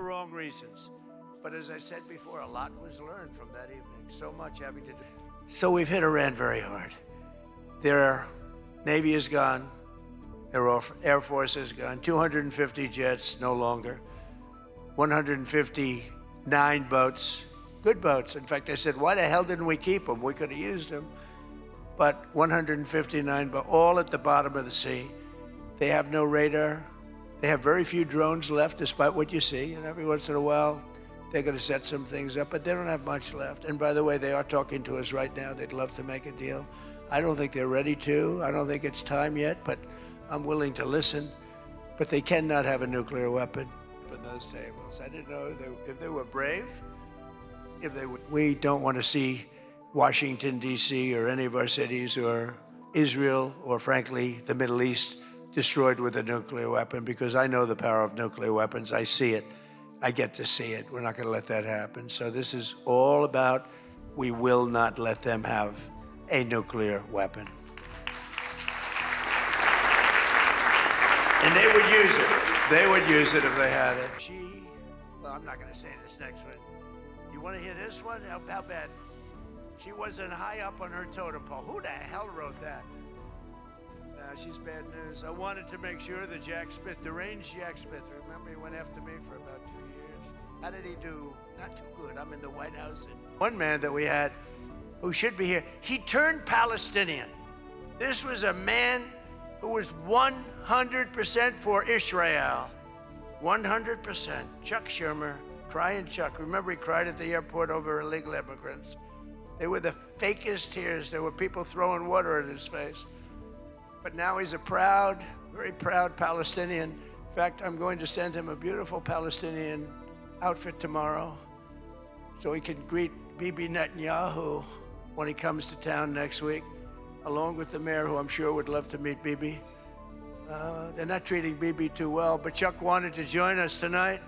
the wrong reasons. But as I said before, a lot was learned from that evening. So much having to do. So we've hit Iran very hard. Their Navy is gone. Their Air Force is gone. 250 jets, no longer. 159 boats, good boats. In fact, I said, why the hell didn't we keep them? We could have used them. But 159, but all at the bottom of the sea. They have no radar. They have very few drones left, despite what you see. And every once in a while, they're going to set some things up, but they don't have much left. And by the way, they are talking to us right now. They'd love to make a deal. I don't think they're ready to. I don't think it's time yet, but I'm willing to listen. But they cannot have a nuclear weapon from those tables. I didn't know if they were brave, if they would. We don't want to see Washington, D.C., or any of our cities, or Israel, or frankly, the Middle East, destroyed with a nuclear weapon, because I know the power of nuclear weapons. I see it. I get to see it. We're not going to let that happen. So this is all about, we will not let them have a nuclear weapon. And they would use it. They would use it if they had it. Well, I'm not going to say this next one. You want to hear this one? How bad? She wasn't high up on her totem pole. Who the hell wrote that? She's bad news. I wanted to make sure that Jack Smith, deranged Jack Smith, remember he went after me for about 2 years. How did he do? Not too good. I'm in the White House. And one man that we had who should be here, he turned Palestinian. This was a man who was 100% for Israel. 100%. Chuck Schumer, crying Chuck. Remember he cried at the airport over illegal immigrants. They were the fakest tears. There were people throwing water in his face. But now he's a proud, very proud Palestinian. In fact, I'm going to send him a beautiful Palestinian outfit tomorrow so he can greet Bibi Netanyahu when he comes to town next week, along with the mayor, who I'm sure would love to meet Bibi. They're not treating Bibi too well, but Chuck wanted to join us tonight,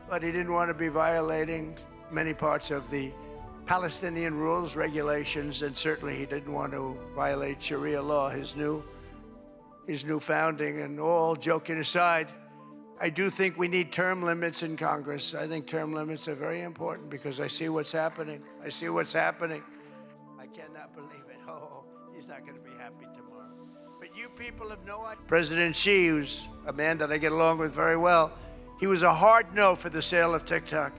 but he didn't want to be violating many parts of the Palestinian rules, regulations, and certainly he didn't want to violate Sharia law, his new founding. And all joking aside, I do think we need term limits in Congress. I think term limits are very important because I see what's happening. I see what's happening. I cannot believe it. Oh, he's not going to be happy tomorrow. But you people have no idea. President Xi, who's a man that I get along with very well, he was a hard no for the sale of TikTok.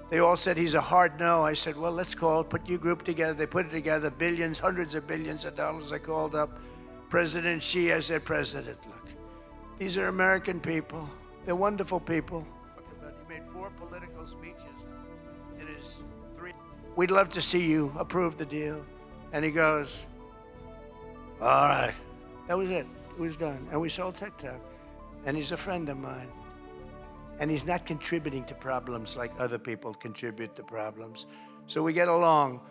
They all said he's a hard no. I said, well, let's put your group together. They put it together, billions, hundreds of billions of dollars. I called up President Xi. I said, President, look, these are American people. They're wonderful people. He made 4 political speeches in his 3. We'd love to see you approve the deal. And he goes, all right. That was it. It was done. And we sold TikTok. And he's a friend of mine. And he's not contributing to problems like other people contribute to problems. So we get along.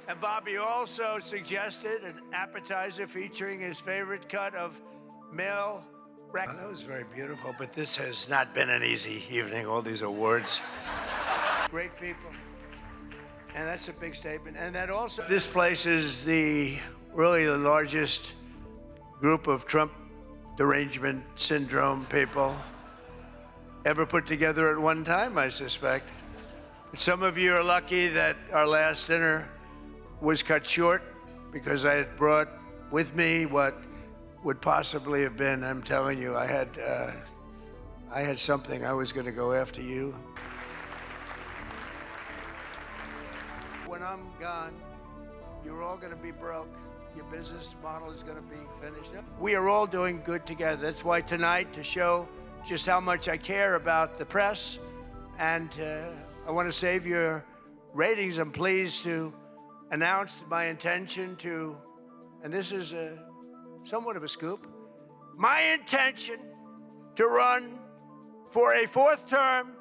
And Bobby also suggested an appetizer featuring his favorite cut of male rack. That was very beautiful, but this has not been an easy evening, all these awards. Great people. And that's a big statement. And that also, this place is really the largest group of Trump derangement syndrome people ever put together at one time, I suspect. Some of you are lucky that our last dinner was cut short because I had brought with me what would possibly have been, I'm telling you, I had something. I was going to go after you. When I'm gone, you're all going to be broke. Your business model is going to be finished. We are all doing good together. That's why tonight, to show just how much I care about the press, and I want to save your ratings, I'm pleased to announce my intention to, and this is somewhat of a scoop, my intention to run for a 4th term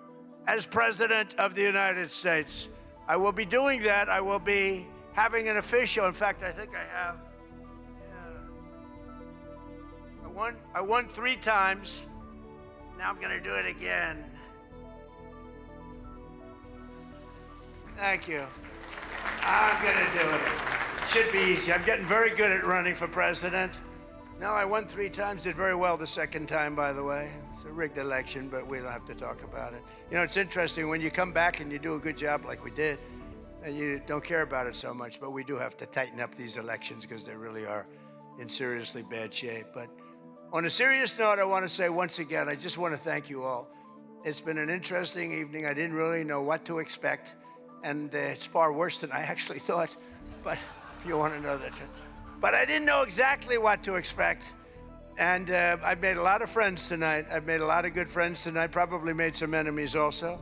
as President of the United States. I will be doing that. I will be having an official, in fact, I think I have, I won 3 times. Now I'm going to do it again. Thank you. I'm going to do it. Should be easy. I'm getting very good at running for president. No, I won 3 times, did very well the 2nd time, by the way. So a rigged election, but we don't have to talk about it. You know, it's interesting when you come back and you do a good job like we did, and you don't care about it so much, but we do have to tighten up these elections because they really are in seriously bad shape. But on a serious note, I want to say once again, I just want to thank you all. It's been an interesting evening. I didn't really know what to expect, and it's far worse than I actually thought, but if you want to know that. But I didn't know exactly what to expect, and I've made a lot of friends tonight. I've made a lot of good friends tonight, probably made some enemies also.